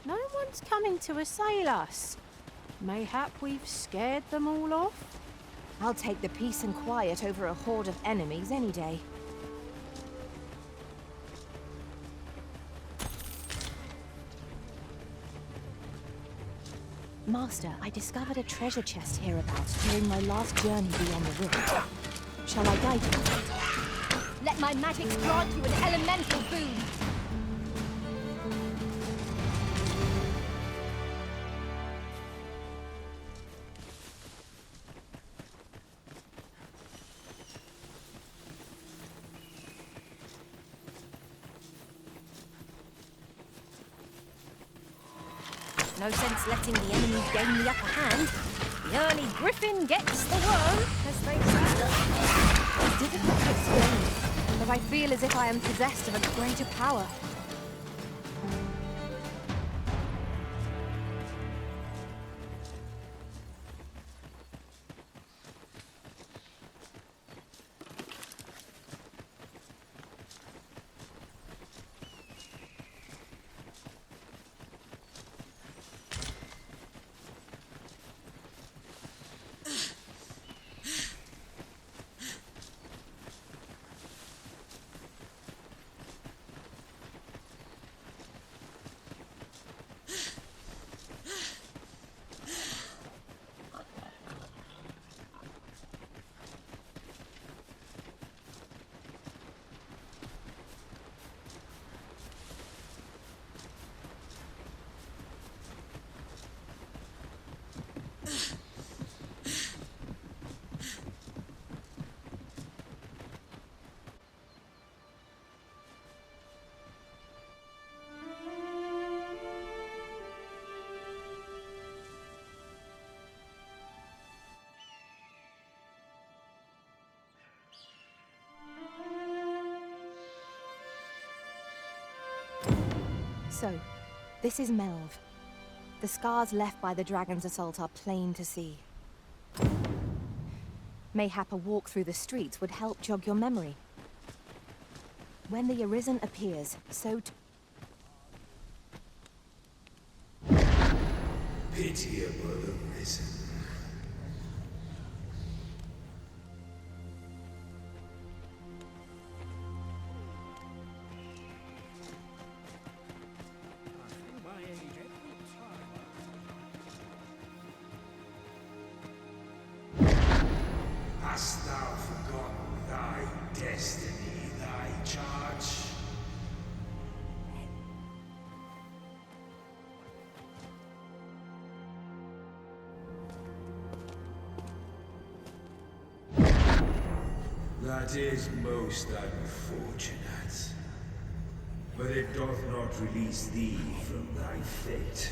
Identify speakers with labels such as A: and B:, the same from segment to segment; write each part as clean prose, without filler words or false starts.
A: No one's coming to assail us. Mayhap we've scared them all off?
B: I'll take the peace and quiet over a horde of enemies any day. Master, I discovered a treasure chest hereabouts during my last journey beyond the rift. Shall I guide you?
C: Let my magics grant you an elemental boon. No sense letting the enemy gain the upper hand. The early griffin gets the worm, as they say.
B: It's difficult to explain, but I feel as if I am possessed of a greater power. So, this is Melv. The scars left by the dragon's assault are plain to see. Mayhap a walk through the streets would help jog your memory. When the Arisen appears, so
D: Pitiable Arisen. Hast thou forgotten thy destiny, thy charge? That is most unfortunate. But it doth not release thee from thy fate.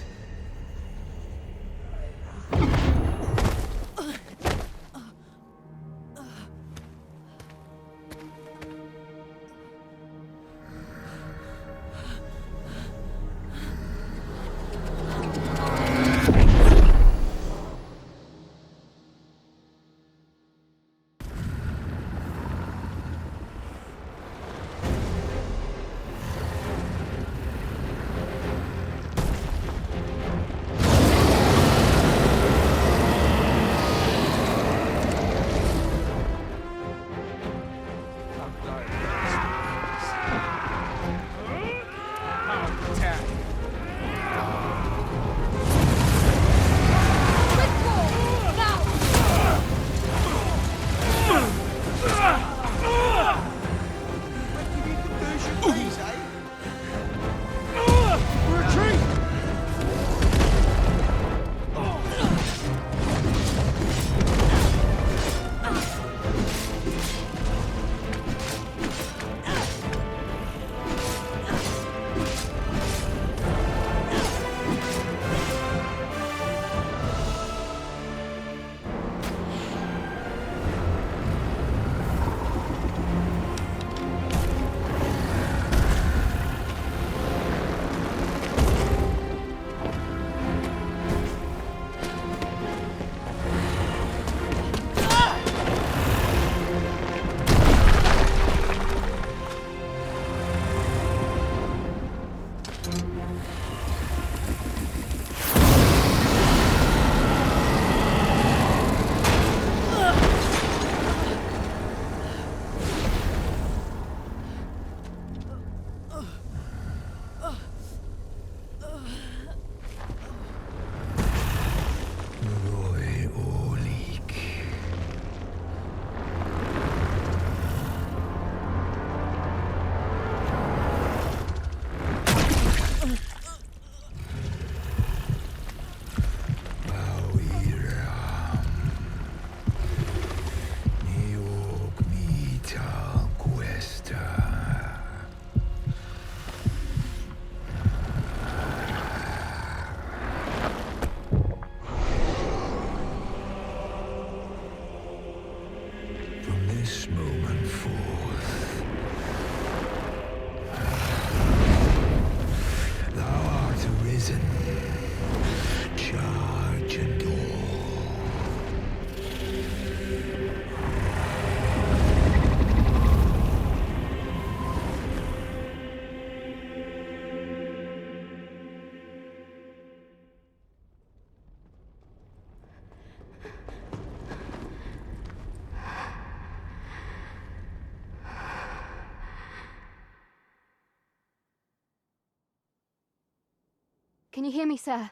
B: Can you hear me, sir?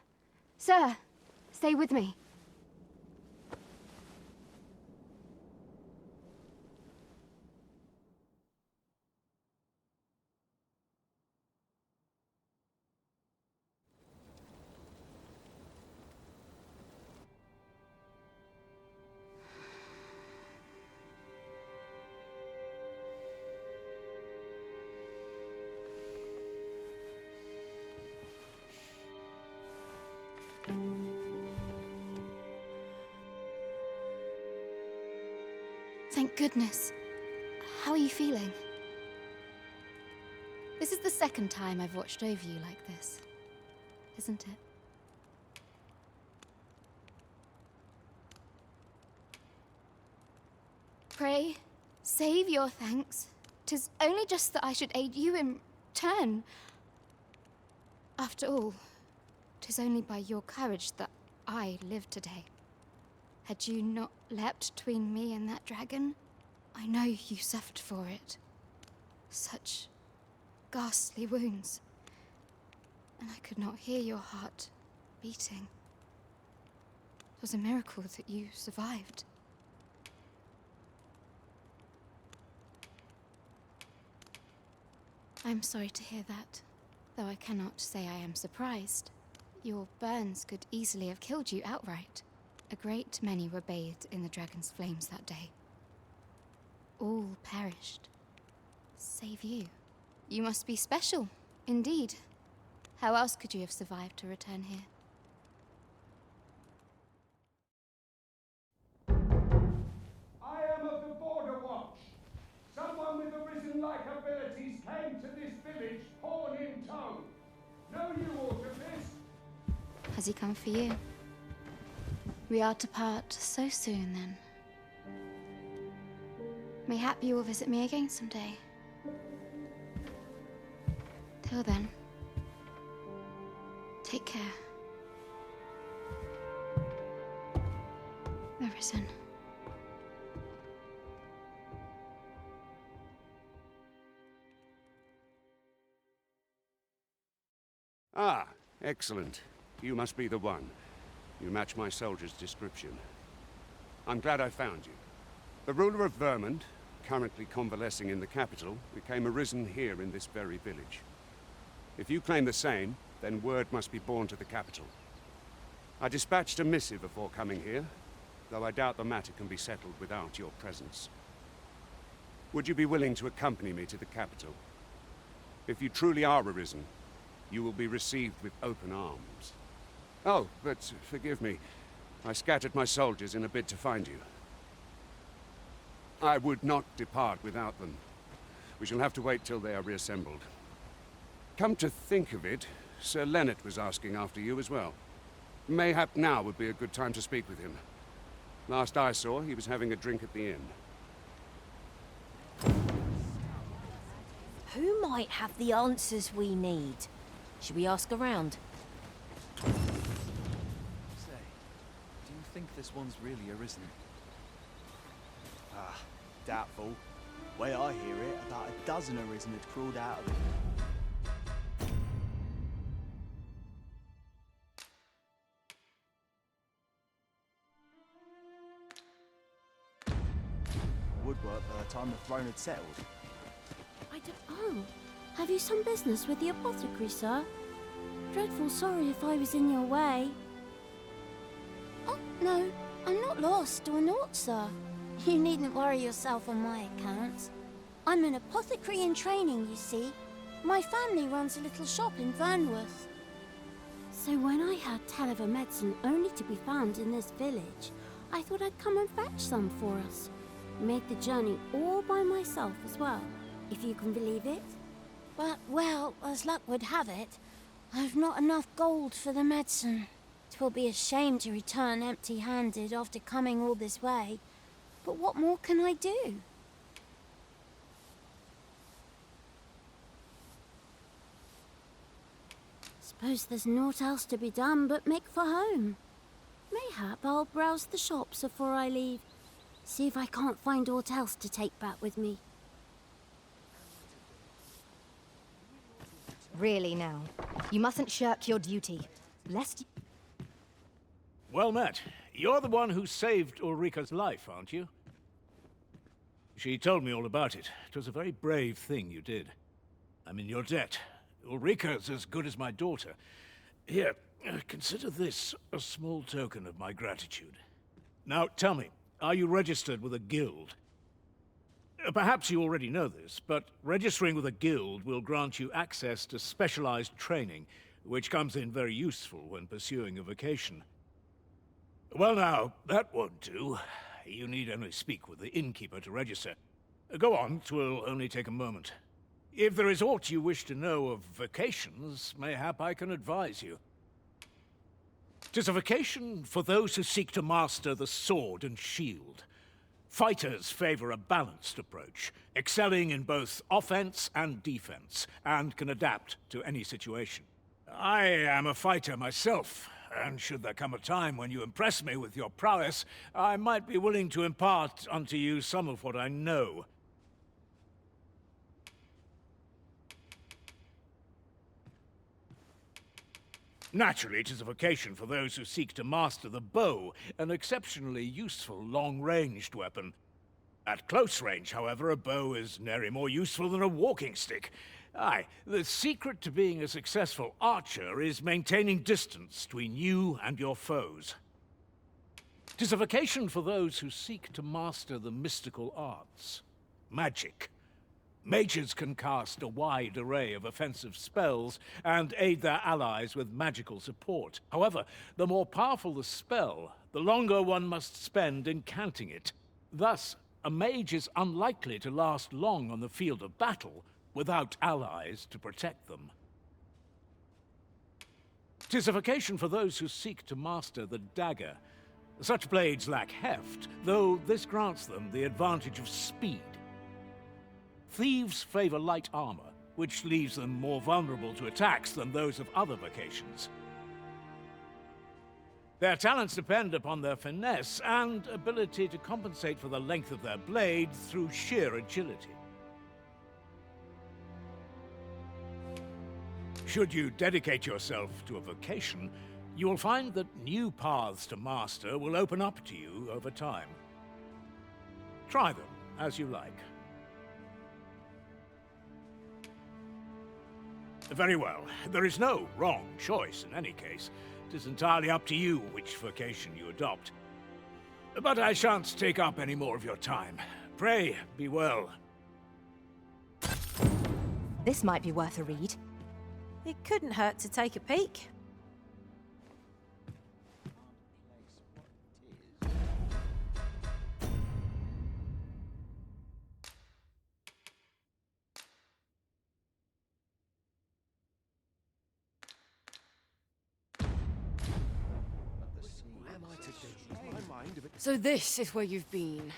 B: Sir, stay with me. Thank goodness. How are you feeling? This is the second time I've watched over you like this, isn't it? Pray, save your thanks. 'Tis only just that I should aid you in turn. After all, 'tis only by your courage that I live today. Had you not leapt between me and that dragon, I know you suffered for it. Such ghastly wounds. And I could not hear your heart beating. It was a miracle that you survived. I'm sorry to hear that, though I cannot say I am surprised. Your burns could easily have killed you outright. A great many were bathed in the dragon's flames that day. All perished, save you. You must be special, indeed. How else could you have survived to return here?
E: I am of the Border Watch. Someone with arisen-like abilities came to this village, horn in tow. Know you aught of this?
B: Has he come for you? We are to part so soon, then. Mayhap you will visit me again someday. Till then, take care. Arisen.
F: Ah, excellent. You must be the one. You match my soldier's description. I'm glad I found you. The ruler of Vermund, currently convalescing in the capital, became arisen here in this very village. If you claim the same, then word must be borne to the capital. I dispatched a missive before coming here, though I doubt the matter can be settled without your presence. Would you be willing to accompany me to the capital? If you truly are arisen, you will be received with open arms. Oh, but forgive me. I scattered my soldiers in a bid to find you. I would not depart without them. We shall have to wait till they are reassembled. Come to think of it, Sir Leonard was asking after you as well. Mayhap now would be a good time to speak with him. Last I saw, he was having a drink at the inn.
C: Who might have the answers we need? Should we ask around?
G: Say, do you think this one's really arisen?
H: Ah, doubtful. Way I hear it, about a dozen arisen had crawled out of it. Woodwork by the time the throne had settled.
I: I don't know. Have you some business with the apothecary, sir? Dreadful sorry if I was in your way. Oh, no, I'm not lost or naught, sir. You needn't worry yourself on my account. I'm an apothecary in training, you see. My family runs a little shop in Vernworth. So when I heard tell of a medicine only to be found in this village, I thought I'd come and fetch some for us. Made the journey all by myself as well, if you can believe it. But, well, as luck would have it, I've not enough gold for the medicine. 'Twill be a shame to return empty-handed after coming all this way. But what more can I do? Suppose there's naught else to be done but make for home. Mayhap I'll browse the shops before I leave. See if I can't find aught else to take back with me.
C: Really now? You mustn't shirk your duty, lest...
J: Well met. You're the one who saved Ulrika's life, aren't you? She told me all about it. It was a very brave thing you did. I'm in your debt. Ulrika's as good as my daughter. Here, consider this a small token of my gratitude. Now, tell me, are you registered with a guild? Perhaps you already know this, but registering with a guild will grant you access to specialized training, which comes in very useful when pursuing a vocation. Well now, that won't do. You need only speak with the innkeeper to register. Go on, 'twill only take a moment. If there is aught you wish to know of vocations, mayhap I can advise you. 'Tis a vocation for those who seek to master the sword and shield. Fighters favor a balanced approach, excelling in both offense and defense, and can adapt to any situation. I am a fighter myself, and should there come a time when you impress me with your prowess, I might be willing to impart unto you some of what I know. Naturally, it is a vocation for those who seek to master the bow, an exceptionally useful long-ranged weapon. At close range, however, a bow is nary more useful than a walking stick. Aye, the secret to being a successful archer is maintaining distance between you and your foes. 'Tis a vocation for those who seek to master the mystical arts. Magic. Mages can cast a wide array of offensive spells and aid their allies with magical support. However, the more powerful the spell, the longer one must spend incanting it. Thus, a mage is unlikely to last long on the field of battle without allies to protect them. 'Tis a vocation for those who seek to master the dagger. Such blades lack heft, though this grants them the advantage of speed. Thieves favor light armor, which leaves them more vulnerable to attacks than those of other vocations. Their talents depend upon their finesse and ability to compensate for the length of their blade through sheer agility. Should you dedicate yourself to a vocation, you will find that new paths to master will open up to you over time. Try them as you like. Very well. There is no wrong choice in any case. It is entirely up to you which vocation you adopt. But I shan't take up any more of your time. Pray, be well.
C: This might be worth a read.
A: It couldn't hurt to take a peek.
K: So this is where you've been.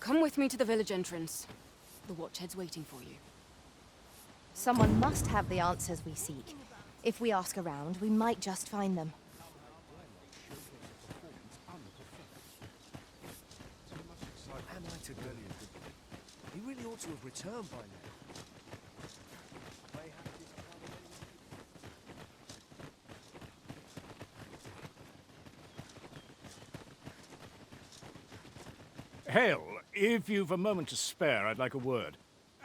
K: Come with me to the village entrance. The Watchhead's waiting for you.
C: Someone must have the answers we seek. If we ask around, we might just find them.
G: Am I to go? He really ought to have returned by now.
J: Hail, if you've a moment to spare, I'd like a word.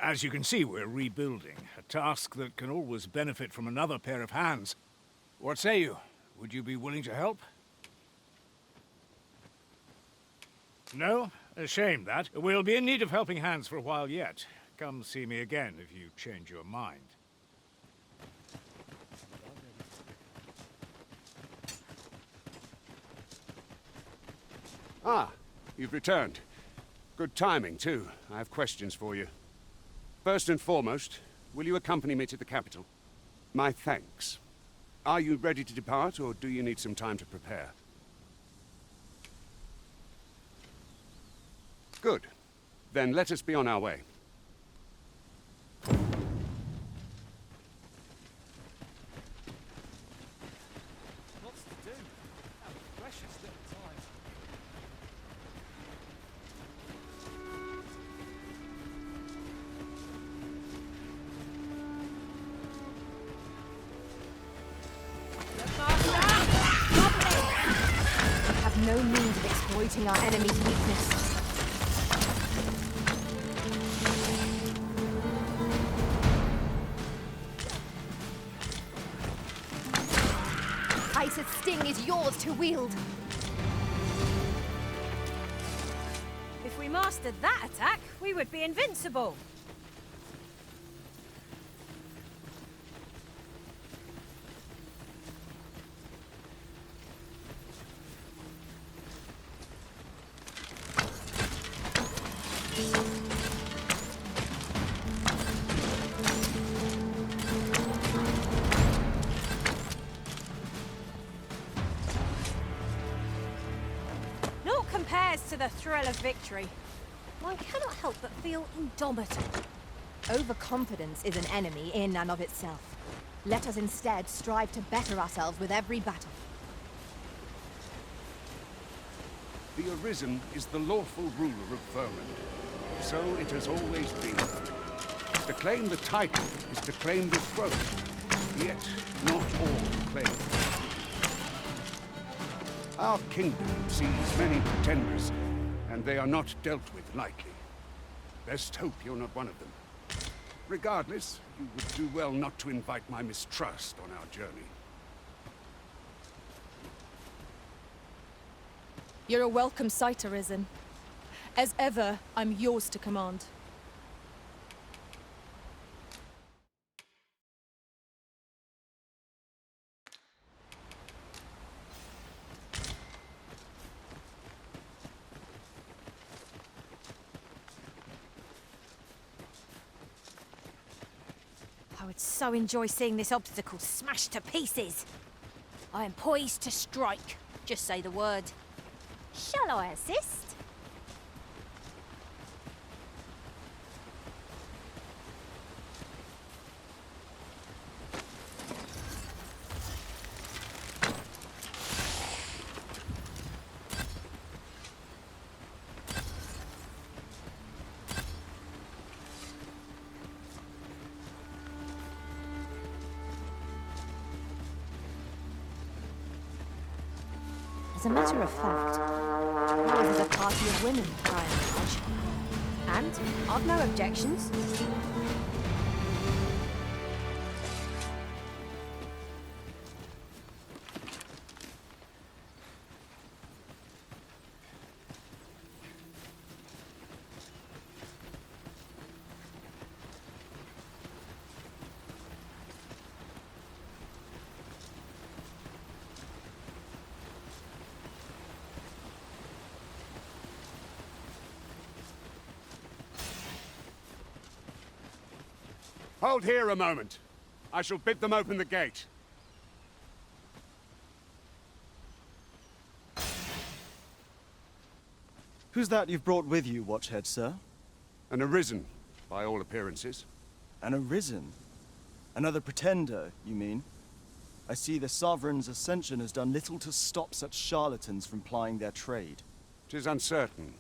J: As you can see, we're rebuilding, a task that can always benefit from another pair of hands. What say you? Would you be willing to help? No? A shame, that. We'll be in need of helping hands for a while yet. Come see me again if you change your mind.
F: Ah, you've returned. Good timing, too. I have questions for you. First and foremost, will you accompany me to the capital? My thanks. Are you ready to depart, or do you need some time to prepare? Good. Then let us be on our way.
G: Lots to do. Have a precious little time.
C: no means of exploiting our enemy's weakness. Ice's sting is yours to wield.
A: If we mastered that attack, we would be invincible. Naught compares to the thrill of victory. One cannot help but feel indomitable.
C: Overconfidence is an enemy in and of itself. Let us instead strive to better ourselves with every battle.
F: The Arisen is the lawful ruler of Vermund. So it has always been. To claim the title is to claim the throne. Yet, not all claim it. Our kingdom sees many pretenders, and they are not dealt with lightly. Best hope you're not one of them. Regardless, you would do well not to invite my mistrust on our journey.
L: You're a welcome sight, Arisen. As ever, I'm yours to command.
A: I would so enjoy seeing this obstacle smashed to pieces. I am poised to strike. Just say the word. Shall I assist? As a matter of fact, ours is a party of women, by and large. And I've no objections.
F: Hold here a moment. I shall bid them open the gate.
H: Who's that you've brought with you, Watchhead, sir?
F: An Arisen, by all appearances.
H: An Arisen? Another pretender, you mean? I see the Sovereign's ascension has done little to stop such charlatans from plying their trade.
F: 'Tis uncertain.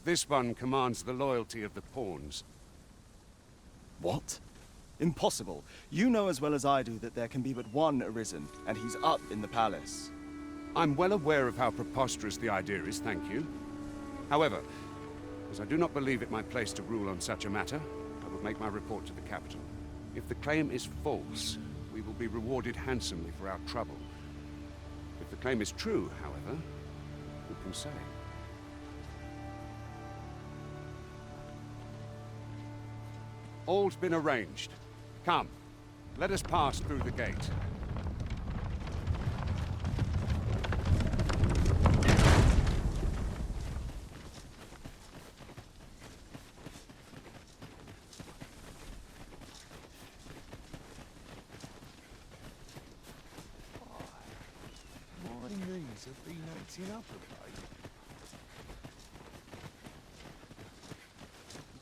F: This one commands the loyalty of the pawns.
H: What? Impossible. You know as well as I do that there can be but one Arisen, and he's up in the palace.
F: I'm well aware of how preposterous the idea is, thank you. However, as I do not believe it my place to rule on such a matter, I will make my report to the capital. If the claim is false, we will be rewarded handsomely for our trouble. If the claim is true, however, who can say? All's been arranged. Come, let us pass through the gate.
G: My knees have been acting up a bit.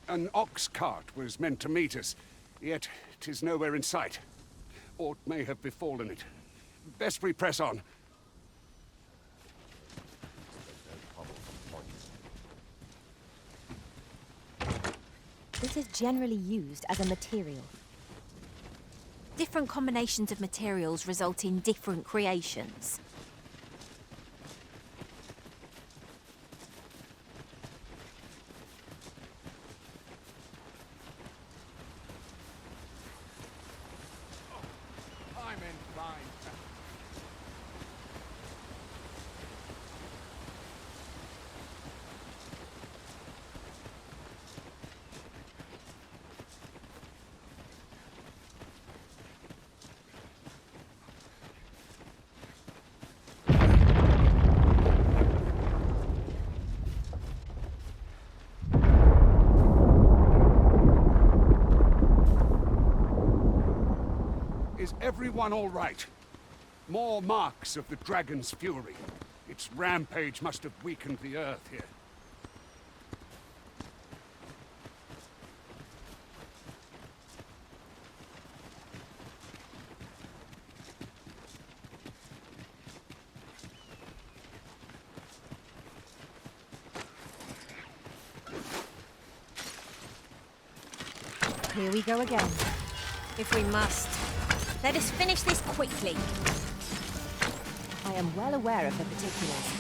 F: An ox cart was meant to meet us, yet 'tis nowhere in sight. Aught may have befallen it. Best we press on.
C: This is generally used as a material.
A: Different combinations of materials result in different creations.
F: everyone all right? More marks of the dragon's fury. Its rampage must have weakened the earth here.
C: Here we go again.
A: If we must. Let us finish this quickly.
C: I am well aware of the particulars.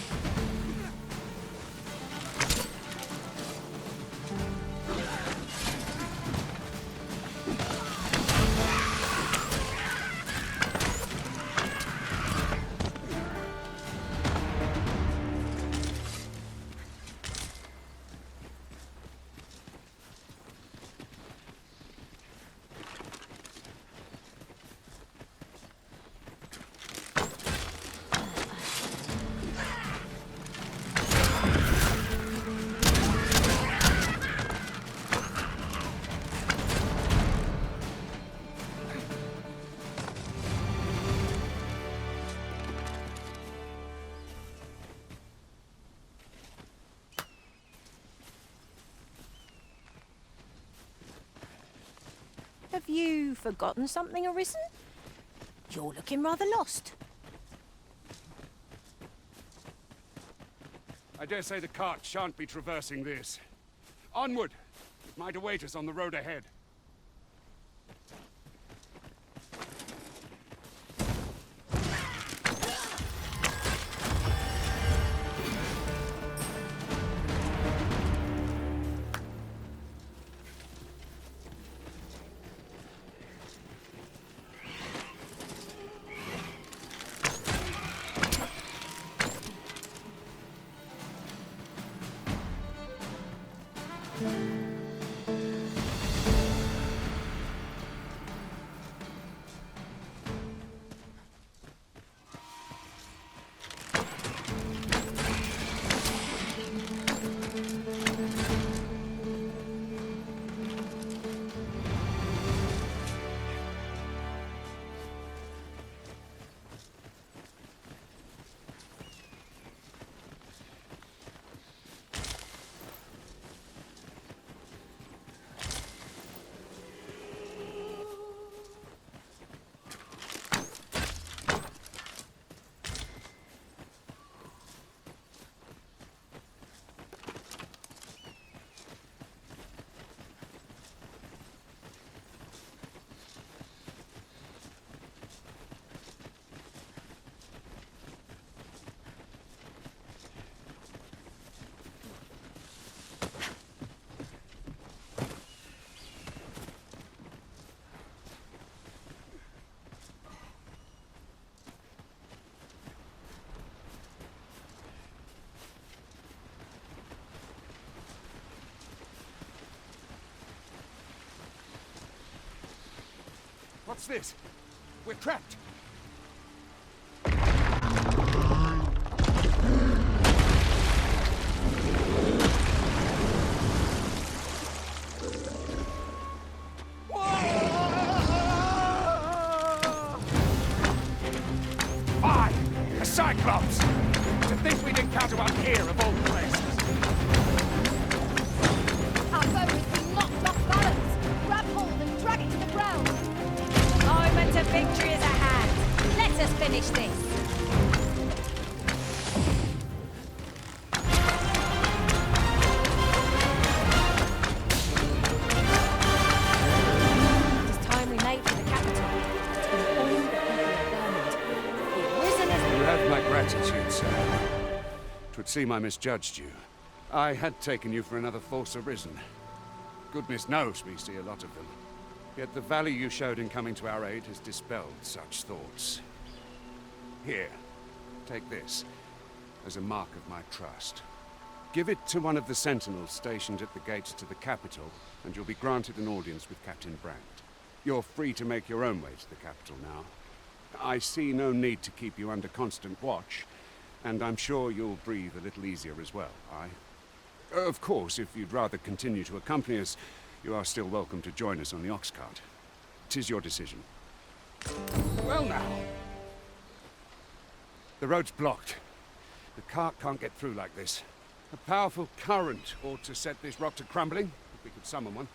C: Have you forgotten something, Arisen?
A: You're looking rather lost.
F: I dare say the cart shan't be traversing this. Onward! It might await us on the road ahead. What's this? We're trapped. Fie! A Cyclops! To think we'd encounter one here of all places.
B: Our boat has been knocked off balance. Grab hold and drag it to the ground.
A: Moment of victory is at hand. Let us finish this. It is time we made for the capital. To inform the people of Vermont. The Arisen is...
F: You have my gratitude, sir. 'Twould seem I misjudged you. I had taken you for another false Arisen. Goodness knows we see a lot of them. Yet the value you showed in coming to our aid has dispelled such thoughts. Here, take this, as a mark of my trust. Give it to one of the sentinels stationed at the gates to the capital, and you'll be granted an audience with Captain Brandt. You're free to make your own way to the capital now. I see no need to keep you under constant watch, and I'm sure you'll breathe a little easier as well, aye? Of course, if you'd rather continue to accompany us, you are still welcome to join us on the ox cart. 'Tis your decision. Well now. The road's blocked. The cart can't get through like this. A powerful current ought to set this rock to crumbling, if we could summon one.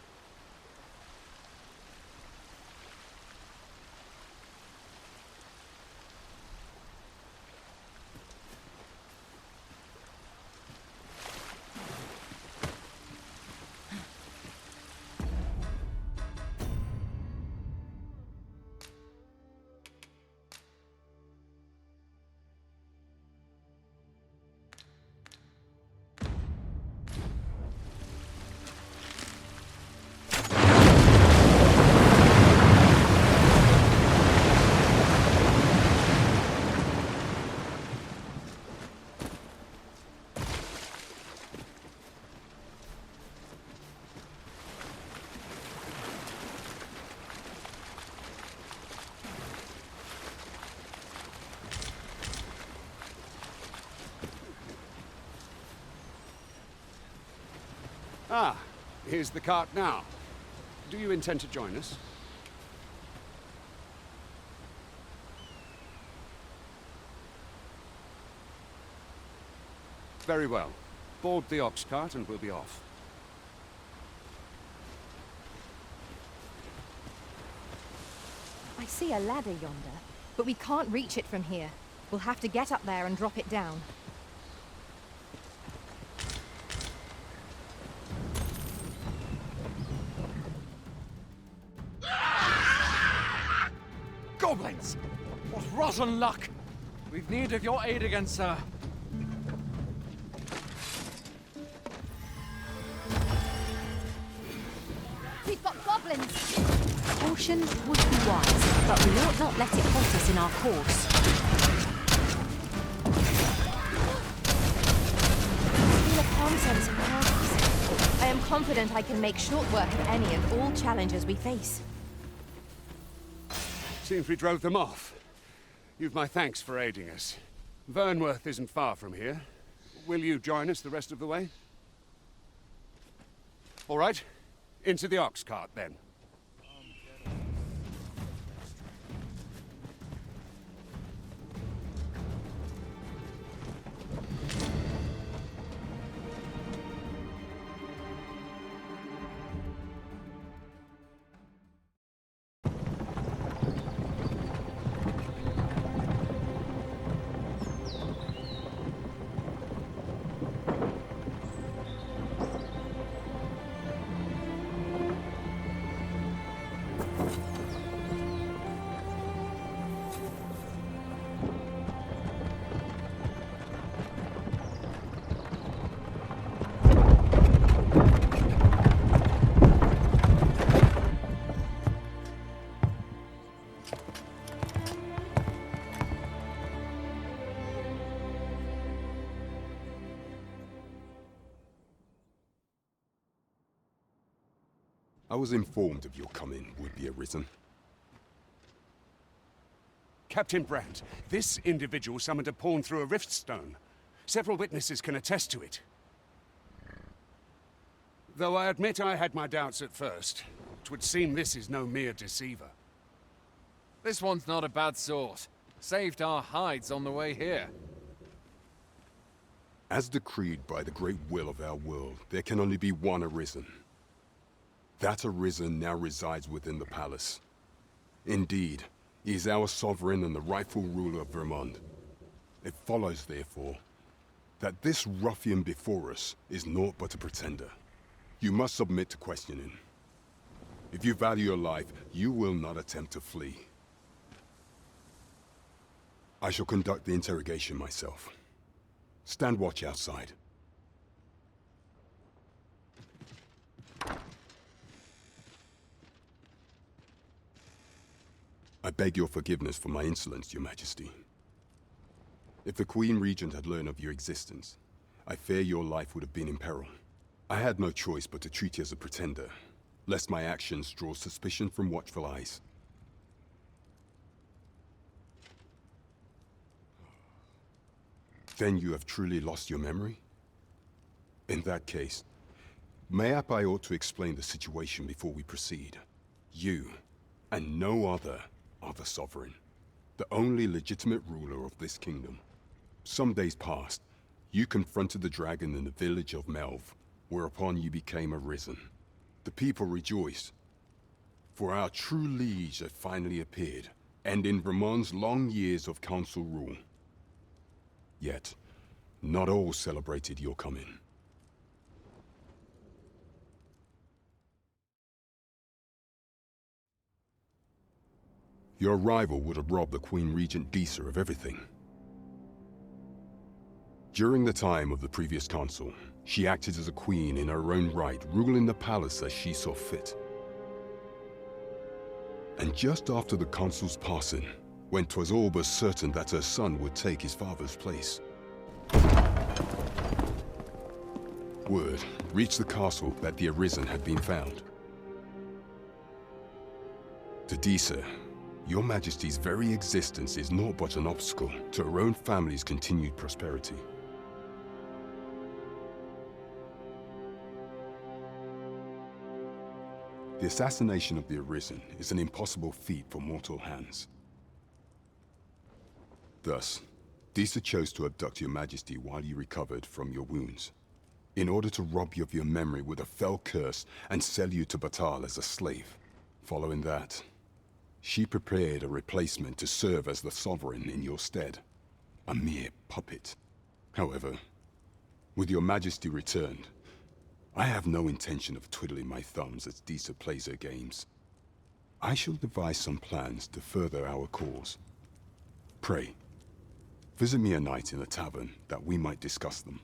F: Ah, here's the cart now. Do you intend to join us? Very well. Board the ox cart and we'll be off.
L: I see a ladder yonder, but we can't reach it from here. We'll have to get up there and drop it down.
M: Goblins! What rotten luck! We've need of your aid again, sir.
A: We've got goblins!
C: Caution would be wise, but we ought not let it halt us in our course.
L: I feel a calm sense of purpose. I am confident I can make short work of any and all challenges we face.
F: Seems we drove them off. You've my thanks for aiding us. Vernworth isn't far from here. Will you join us the rest of the way? All right. Into the ox cart, then.
N: I was informed of your coming, would-be Arisen.
F: Captain Brandt, this individual summoned a pawn through a rift stone. Several witnesses can attest to it. Though I admit I had my doubts at first, it would seem this is no mere deceiver.
M: This one's not a bad sort. Saved our hides on the way here.
N: As decreed by the great will of our world, there can only be one Arisen. That Arisen now resides within the palace. Indeed, he is our sovereign and the rightful ruler of Vermont. It follows, therefore, that this ruffian before us is naught but a pretender. You must submit to questioning. If you value your life, you will not attempt to flee. I shall conduct the interrogation myself. Stand watch outside. I beg your forgiveness for my insolence, Your Majesty. If the Queen Regent had learned of your existence, I fear your life would have been in peril. I had no choice but to treat you as a pretender, lest my actions draw suspicion from watchful eyes. Then you have truly lost your memory? In that case, mayhap I ought to explain the situation before we proceed. You, and no other, are the Sovereign, the only legitimate ruler of this kingdom. Some days passed. You confronted the dragon in the village of Melv, whereupon you became arisen. The people rejoiced, for our true liege had finally appeared, ending Ramon's long years of council rule. Yet, not all celebrated your coming. Your arrival would have robbed the Queen Regent Disa of everything. During the time of the previous consul, she acted as a queen in her own right, ruling the palace as she saw fit. And just after the consul's passing, when 'twas all but certain that her son would take his father's place, word reached the castle that the Arisen had been found. To Disa, your Majesty's very existence is naught but an obstacle to her own family's continued prosperity. The assassination of the Arisen is an impossible feat for mortal hands. Thus, Disa chose to abduct your Majesty while you recovered from your wounds, in order to rob you of your memory with a fell curse and sell you to Batal as a slave. Following that, she prepared a replacement to serve as the Sovereign in your stead, a mere puppet. However, with your Majesty returned, I have no intention of twiddling my thumbs as Disa plays her games. I shall devise some plans to further our cause. Pray, visit me a night in the tavern that we might discuss them.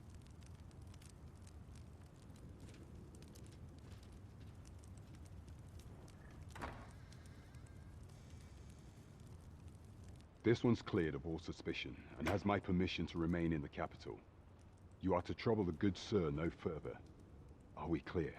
N: This one's cleared of all suspicion and has my permission to remain in the capital. You are to trouble the good sir no further. Are we clear?